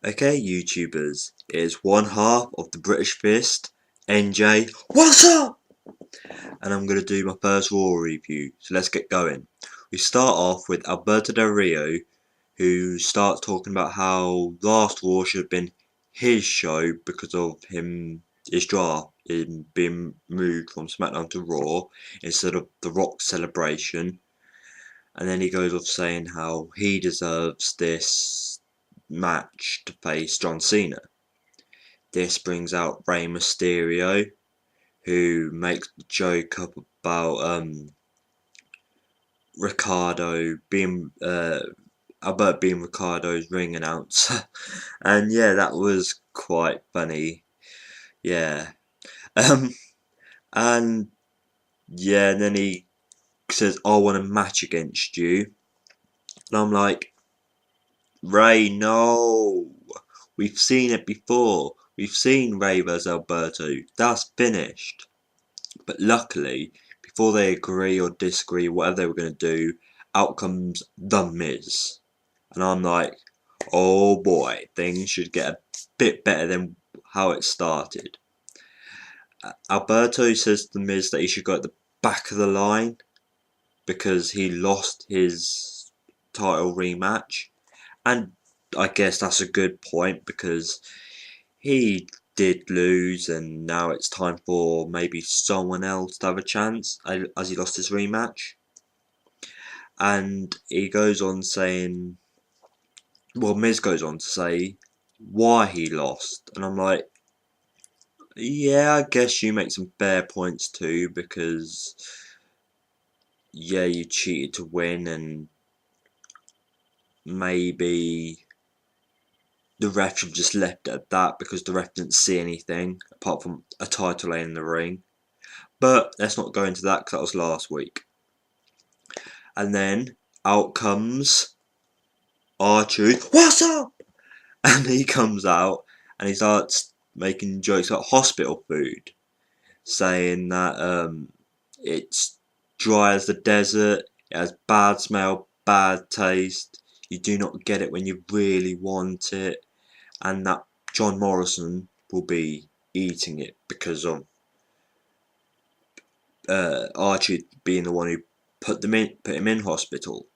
Okay, YouTubers, it is one half of the British Fist, NJ, what's up? And I'm going to do my first Raw review, so let's get going. We start off with Alberto Del Rio, who starts talking about how last Raw should have been his show because of his draft in being moved from SmackDown to Raw instead of the Rock celebration. And then he goes off saying how he deserves this match to face John Cena. This brings out Rey Mysterio, who makes the joke up about Ricardo being Albert being Ricardo's ring announcer, and yeah, that was quite funny. Yeah, um, and yeah, and then he says, "I want a match against you," and I'm like, Ray, no. We've seen it before. We've seen Ray vs Alberto. That's finished. But luckily, before they agree or disagree, whatever they were going to do, out comes The Miz. And I'm like, oh boy, things should get a bit better than how it started. Alberto says to The Miz that he should go at the back of the line because he lost his title rematch. And I guess that's a good point because he did lose and now it's time for maybe someone else to have a chance as he lost his rematch. And he goes on saying, well, Miz goes on to say why he lost. And I'm like, yeah, I guess you make some fair points too because, yeah, you cheated to win and maybe the ref should have just left it at that because the ref didn't see anything apart from a title laying in the ring. But let's not go into that because that was last week. And then out comes R-Truth, what's up? And he comes out and he starts making jokes about hospital food, saying that it's dry as the desert, it has bad smell, bad taste, you do not get it when you really want it, and that John Morrison will be eating it because of R-Truth being the one who put him in hospital.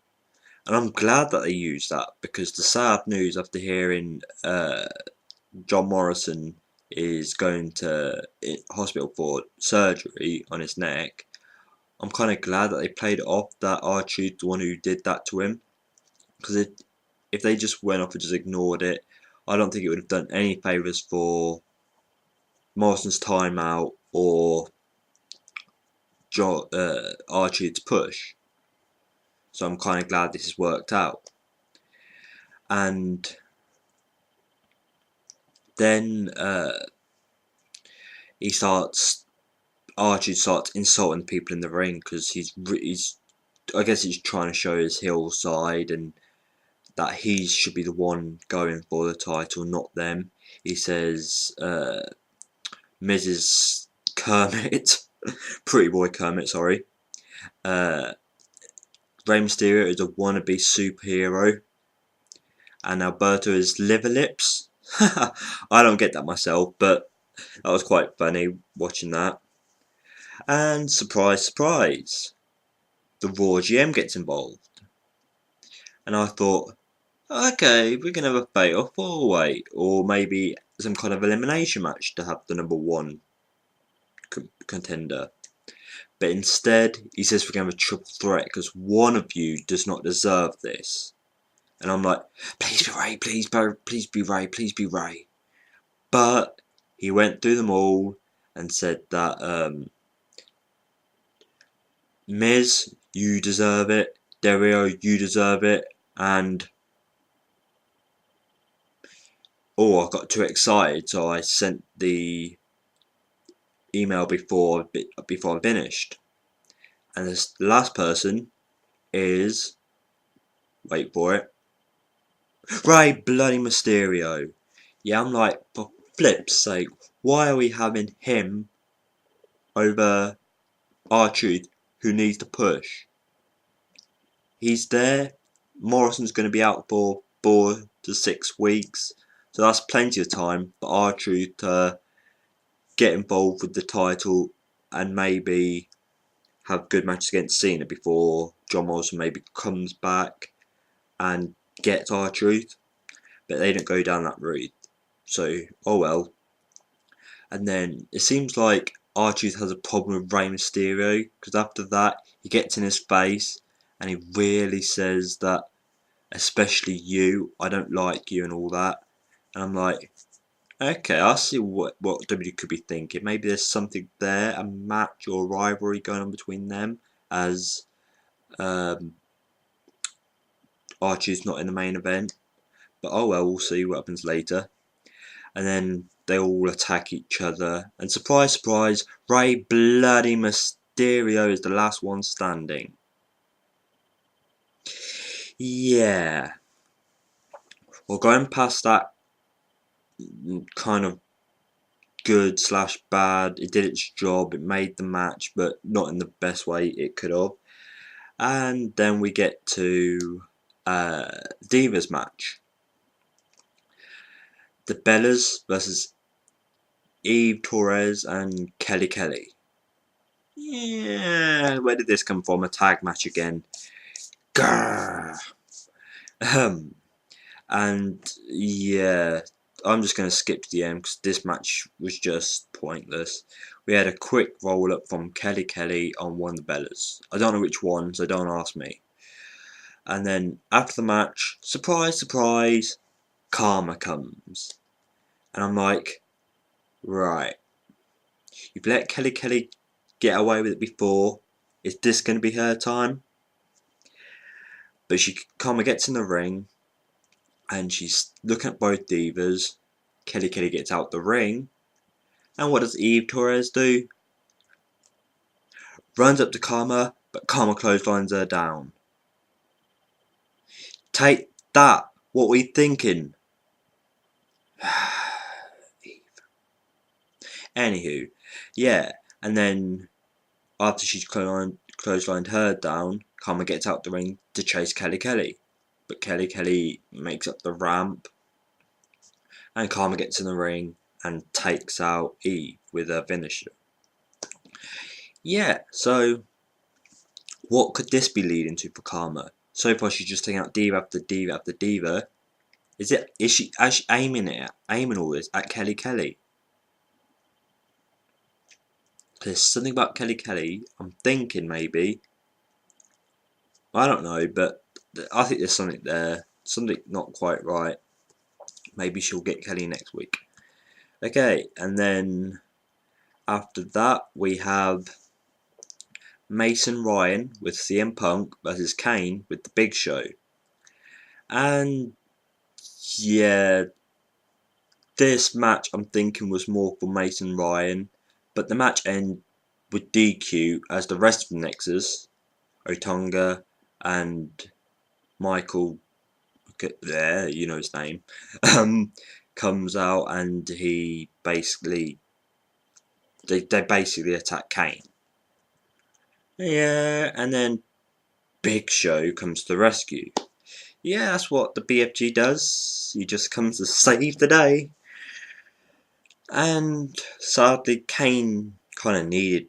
And I'm glad that they used that because the sad news after hearing John Morrison is going to hospital for surgery on his neck, I'm kind of glad that they played it off that R-Truth, the one who did that to him, because if they just went off and just ignored it, I don't think it would have done any favours for Morrison's timeout or R-Truth's push. So I'm kind of glad this has worked out. And then Archie starts insulting people in the ring because he's I guess he's trying to show his heel side and that he should be the one going for the title, not them. He says Mrs. Kermit, Pretty Boy Kermit, sorry. Rey Mysterio is a wannabe superhero, and Alberto is liver lips. I don't get that myself, but that was quite funny watching that. And surprise, surprise, the Raw GM gets involved. And I thought, okay, we're going to have a fatal four-way, or maybe some kind of elimination match to have the number one contender. But instead, he says we're going to have a triple threat because one of you does not deserve this. And I'm like, please be Ray, please be Ray, please be Ray. But he went through them all and said that Miz, you deserve it. Del Rio, you deserve it. And I got too excited, so I sent the email before I finished. And the last person is, wait for it, Rey bloody Mysterio. Yeah, I'm like, for flip's sake, why are we having him over R-Truth, who needs to push? He's there. Morrison's going to be out for 4 to 6 weeks. so that's plenty of time for R-Truth to get involved with the title and maybe have good matches against Cena before John Morrison maybe comes back and gets R-Truth. But they didn't go down that route, so oh well. And then it seems like R-Truth has a problem with Rey Mysterio, because after that he gets in his face and he really says that, especially you, I don't like you and all that. And I'm like, okay, I see what WWE could be thinking. Maybe there's something there, a match or rivalry going on between them, as R-Truth's not in the main event. But oh well, we'll see what happens later. And then they all attack each other. And surprise, surprise, Rey bloody Mysterio is the last one standing. Yeah. Well, going past that kind of good / bad, it did its job, it made the match, but not in the best way it could have. And then we get to Divas match. The Bellas versus Eve Torres and Kelly Kelly. Yeah, where did this come from? A tag match again. Grrr. And yeah, I'm just going to skip to the end because this match was just pointless. We had a quick roll up from Kelly Kelly on one of the Bellas. I don't know which one, so don't ask me. And then after the match, surprise, surprise, Kharma comes. And I'm like, right, you've let Kelly Kelly get away with it before. Is this going to be her time? But Kharma gets in the ring and she's looking at both divas. Kelly Kelly gets out the ring. And what does Eve Torres do? Runs up to Kharma, but Kharma clotheslines her down. Take that! What were you thinking? Anywho, yeah, and then after she's clotheslined her down, Kharma gets out the ring to chase Kelly Kelly. But Kelly Kelly makes up the ramp, and Kharma gets in the ring and takes out Eve with her finisher. Yeah, so what could this be leading to for Kharma? So far she's just taking out diva after diva after diva. Is she actually aiming all this at Kelly Kelly? There's something about Kelly Kelly, I'm thinking maybe. I don't know, but I think there's something there. Something not quite right. Maybe she'll get Kelly next week. Okay, and then after that we have Mason Ryan with CM Punk versus Kane with the Big Show. And yeah, this match I'm thinking was more for Mason Ryan, but the match ended with DQ as the rest of the Nexus, Otunga and Michael, there, you know his name, comes out and he basically, they basically attack Kane. Yeah, and then Big Show comes to the rescue. Yeah, that's what the BFG does. He just comes to save the day. And sadly, Kane kind of needed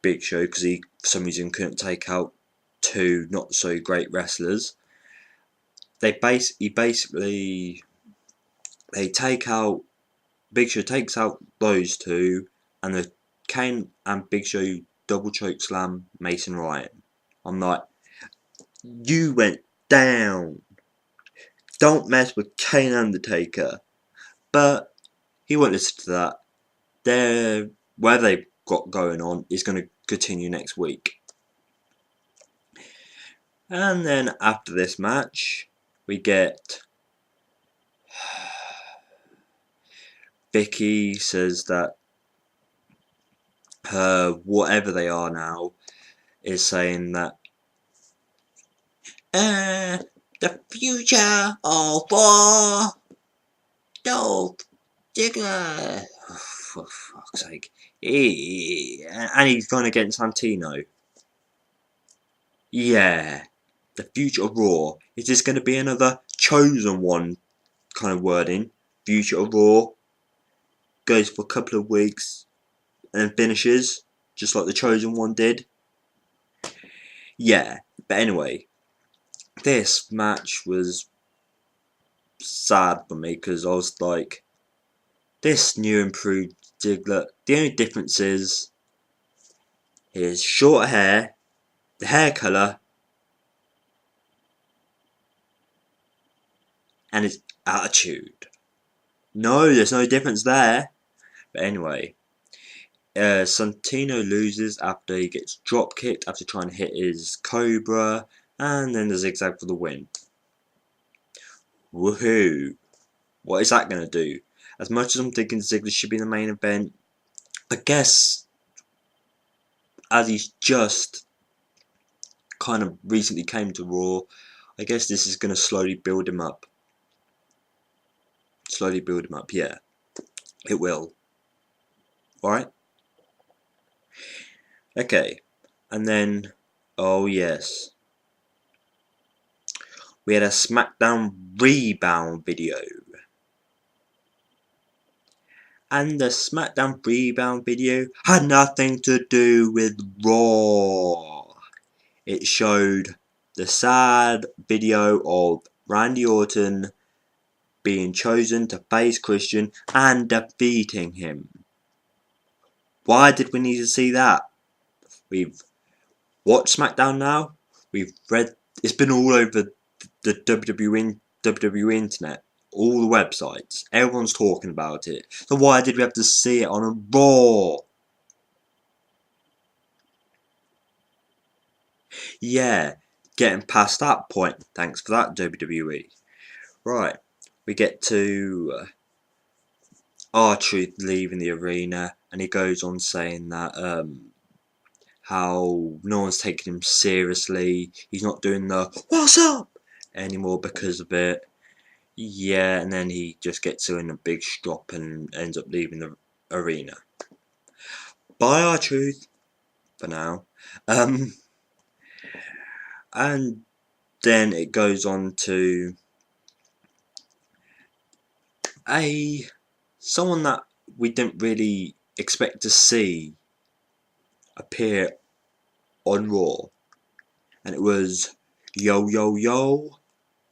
Big Show because he, for some reason, couldn't take out two not so great wrestlers. They basically take out, Big Show takes out those two, and the Kane and Big Show double choke slam Mason Ryan. I'm like, you went down. Don't mess with Kane Undertaker. But he won't listen to that. Where they've got going on is going to continue next week. And then after this match, we get Vicky says that her whatever they are now is saying that the future of Dolph Ziggler. Oh, for fuck's sake. And he's gone against Santino. Yeah. The future of Raw. Is this going to be another chosen one kind of wording. Future of Raw goes for a couple of weeks and then finishes, just like the Chosen One did. Yeah, but anyway, this match was sad for me because I was like, this new improved Ziggler. The only difference is his short hair, the hair colour, and his attitude. No, there's no difference there. But anyway, Santino loses after he gets drop kicked after trying to hit his Cobra, and then the zigzag for the win. Woohoo! What is that going to do? As much as I'm thinking Ziggler should be in the main event, I guess as he's just kind of recently came to Raw, I guess this is going to slowly build him up. Slowly build him up, yeah. It will. Alright? Okay. And then, oh yes. We had a SmackDown Rebound video. And the SmackDown Rebound video had nothing to do with Raw. It showed the sad video of Randy Orton being chosen to face Christian and defeating him. Why did we need to see that? We've watched SmackDown now. We've read. It's been all over the WWE internet. All the websites. Everyone's talking about it. So why did we have to see it on a Raw? Yeah, getting past that point. Thanks for that, WWE. Right, we get to R-Truth leaving the arena, and he goes on saying that how no one's taking him seriously. He's not doing the "what's up" anymore because of it. Yeah, and then he just gets in a big strop and ends up leaving the arena. Bye, R-Truth, for now. And then it goes on to someone that we didn't really expect to see appear on Raw, and it was Yo,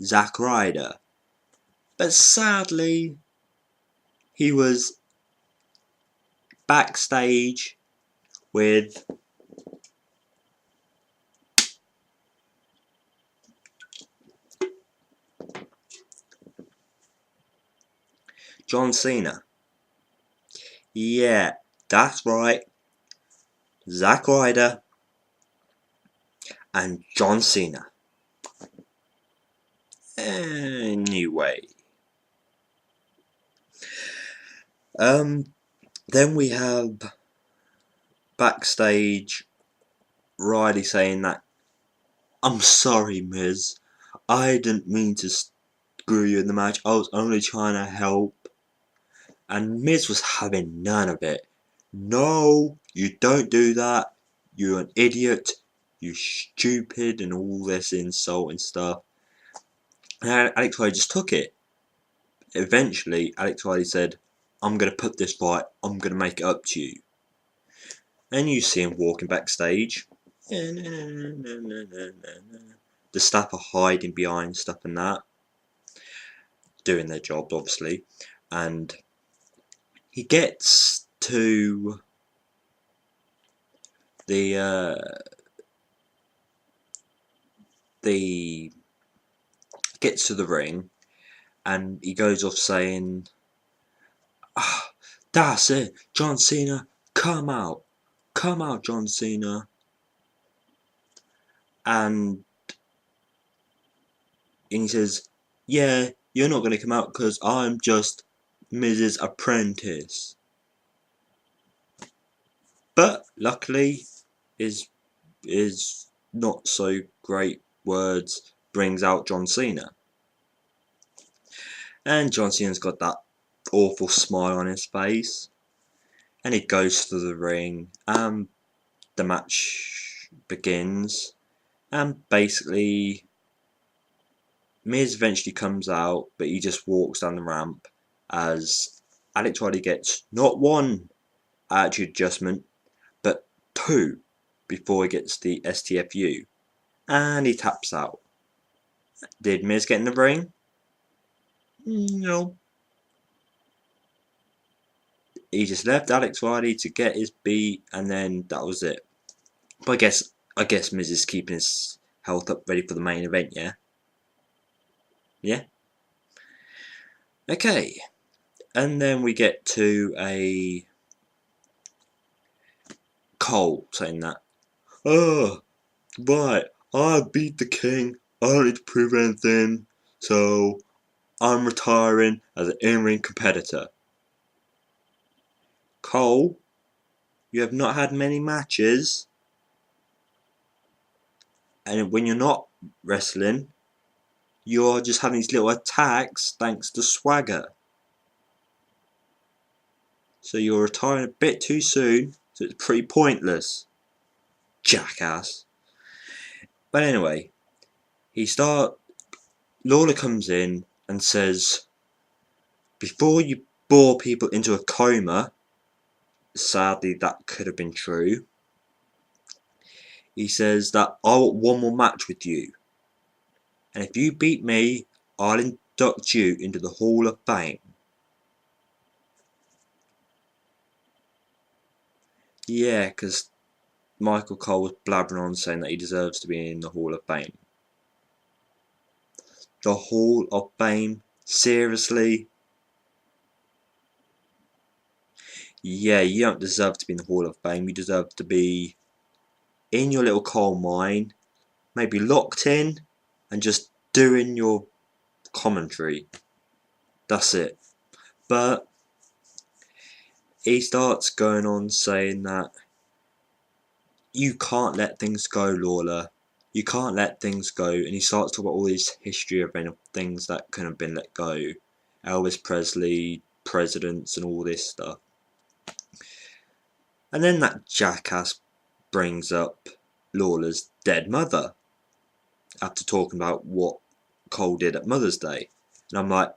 Zack Ryder. But sadly, he was backstage with John Cena. Yeah, that's right. Zack Ryder and John Cena. Anyway. Then we have backstage Riley saying that, "I'm sorry, Miz. I didn't mean to screw you in the match. I was only trying to help." And Miz was having none of it. "No, you don't do that. You're an idiot. You stupid," and all this insult and stuff. And Alex Riley just took it. Eventually, Alex Riley said, "I'm going to put this right. I'm going to make it up to you." And you see him walking backstage. The staff are hiding behind stuff and that. Doing their jobs, obviously. And he gets to gets to the ring, and he goes off saying, "That's it, John Cena, come out, John Cena." And he says, "Yeah, you're not going to come out because I'm just Mrs. Apprentice." But luckily, his not so great words brings out John Cena. And John Cena's got that awful smile on his face. And he goes to the ring. And the match begins. And basically, Miz eventually comes out, but he just walks down the ramp as Alex Riley gets not one attitude adjustment, but two before he gets the STFU. And he taps out. Did Miz get in the ring? No. He just left Alex Riley to get his beat, and then that was it. But I guess Miz is keeping his health up, ready for the main event. Yeah. Yeah. Okay. And then we get to a Cole saying that, oh, right, I beat the king, I don't need to prove anything, so I'm retiring as an in-ring competitor. Cole, you have not had many matches, and when you're not wrestling, you're just having these little attacks thanks to swagger. So you're retiring a bit too soon, so it's pretty pointless. Jackass. But anyway, Lawler comes in and says, before you bore people into a coma, sadly that could have been true, he says that I want one more match with you, and if you beat me, I'll induct you into the Hall of Fame. Yeah, because Michael Cole was blabbering on saying that he deserves to be in the Hall of Fame. The Hall of Fame? Seriously? Yeah, you don't deserve to be in the Hall of Fame. You deserve to be in your little coal mine, maybe locked in, and just doing your commentary. That's it. But he starts going on saying that you can't let things go, Lawler. You can't let things go. And he starts talking about all this history of things that couldn't have been let go. Elvis Presley, presidents, and all this stuff. And then that jackass brings up Lawler's dead mother after talking about what Cole did at Mother's Day. And I'm like,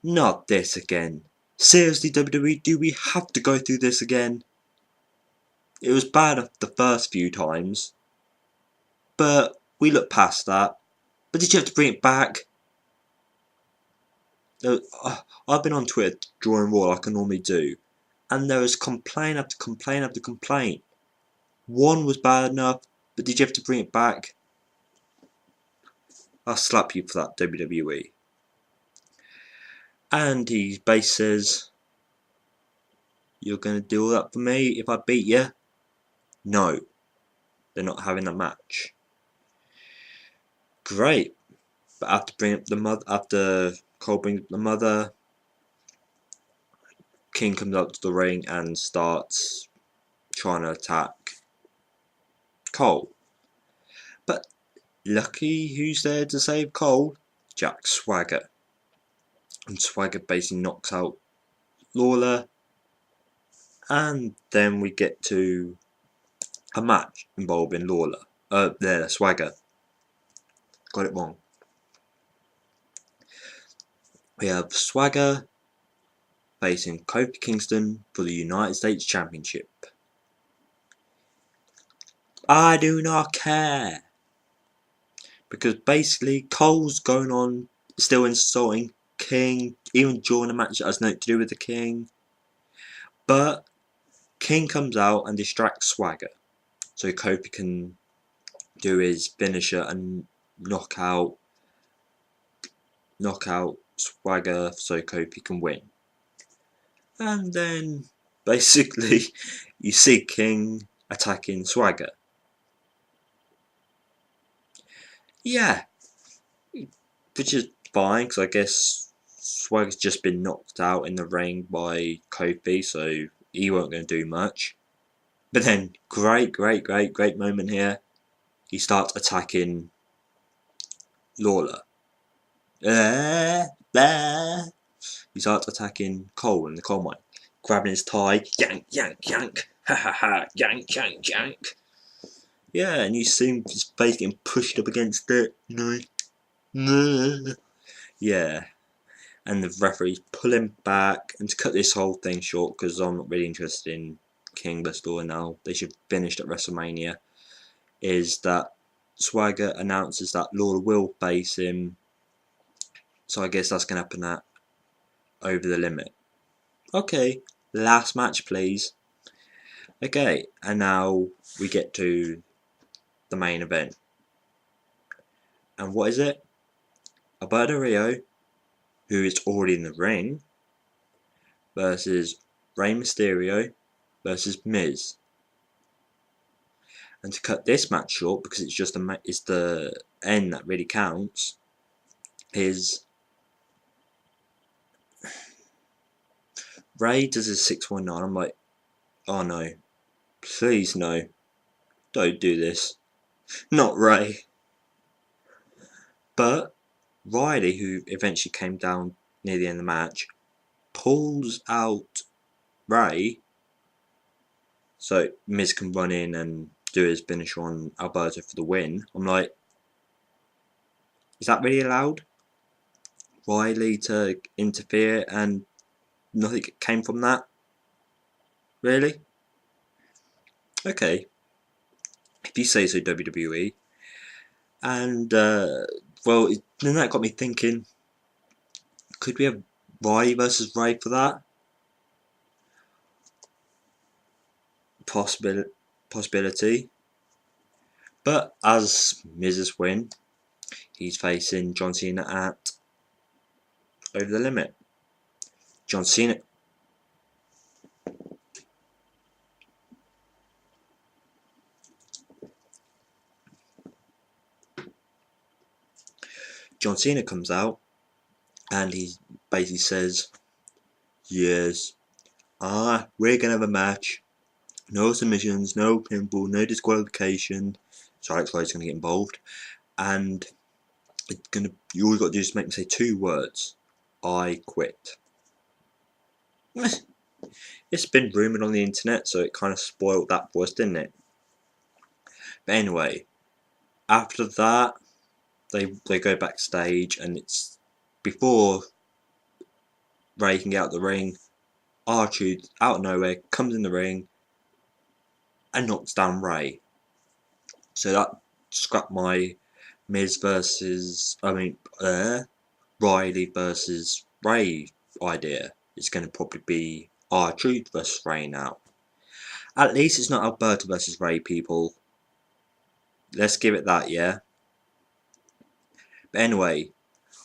not this again. Seriously, WWE, do we have to go through this again? It was bad the first few times, but we looked past that. But did you have to bring it back? I've been on Twitter drawing Raw like I normally do, and there was complaint after complaint after complaint. One was bad enough, but did you have to bring it back? I'll slap you for that, WWE. And he basically says, you're going to do all that for me if I beat you? No. They're not having a match. Great. But after Cole brings up the mother, King comes up to the ring and starts trying to attack Cole. But lucky who's there to save Cole? Jack Swagger. And Swagger basically knocks out Lawler. And then we get to a match involving Lawler. Swagger. Got it wrong. We have Swagger facing Kofi Kingston for the United States Championship. I do not care. Because basically Cole's going on, still insulting King, even during the match that has nothing to do with the King. But King comes out and distracts Swagger, so Kofi can do his finisher and knock out Swagger so Kofi can win. And then basically you see King attacking Swagger. Yeah, which is fine because I guess Swagger's just been knocked out in the ring by Kofi, so he won't going to do much. But then, great moment here. He starts attacking Lawler. He starts attacking Cole in the coal mine, grabbing his tie, yank, ha ha ha, yank. Yeah, and you see his face getting pushed up against it, you know. Yeah, and the referee's pulling back, and to cut this whole thing short, because I'm not really interested in King vs Lawler now, they should finish at WrestleMania, is that Swagger announces that Lawler will face him, so I guess that's going to happen at Over the Limit. Okay, last match please. Okay, and now we get to the main event. And what is it? Alberto Rio, who is already in the ring, versus Rey Mysterio versus Miz. And to cut this match short, because it's just it's the end that really counts, is Rey does his 619. I'm like, oh no, please no, don't do this, not Rey. But Riley, who eventually came down near the end of the match, pulls out Rey so Miz can run in and do his finish on Alberto for the win. I'm like, is that really allowed? Riley to interfere and nothing came from that? Really? Okay. If you say so, WWE. And, well, then that got me thinking, could we have Riley versus Rey for that? Possibility. But as Miz's win, he's facing John Cena at Over the Limit. John Cena comes out and he basically says, yes, we're gonna have a match. No submissions, no pinfall, no disqualification. So Alex Wright's gonna get involved, and you all you got to do is make me say 2 words. I quit. It's been rumoured on the internet, so it kind of spoiled that for us, didn't it? But anyway, after that, they go backstage, and it's before Rey can get out the ring. R-Truth, out of nowhere, comes in the ring and knocks down Rey. So that scrapped my Riley versus Rey idea. It's going to probably be R-Truth versus Rey now. At least it's not Alberto versus Rey, people. Let's give it that, yeah? But anyway,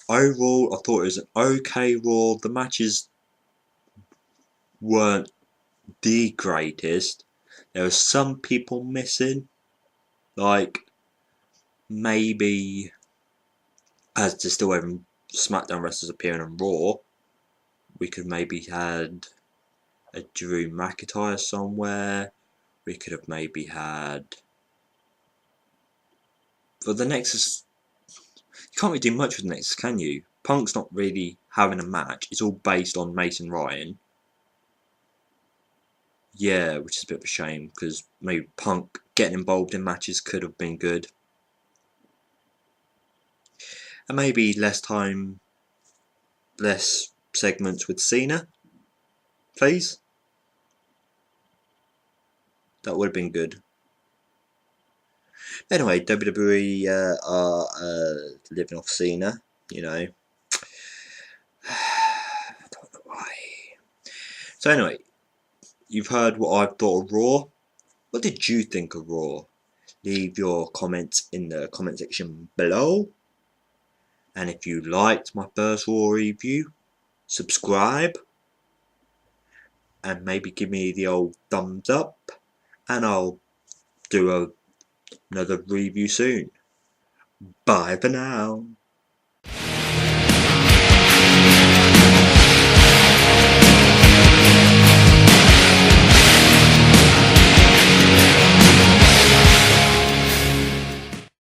overall, I thought it was an okay Raw. The matches weren't the greatest. There were some people missing. Like, maybe, as there's still having SmackDown wrestlers appearing on Raw, we could maybe had a Drew McIntyre somewhere. We could have maybe had, for the Nexus, you can't really do much with the Nexus, can you? Punk's not really having a match. It's all based on Mason Ryan. Yeah, which is a bit of a shame, because maybe Punk getting involved in matches could have been good. And maybe less time, less segments with Cena, please. That would have been good. Anyway, WWE are living off Cena, you know. I don't know why. So anyway, you've heard what I thought of Raw. What did you think of Raw? Leave your comments in the comment section below. And if you liked my first Raw review, subscribe. And maybe give me the old thumbs up. And I'll do another review soon. Bye for now.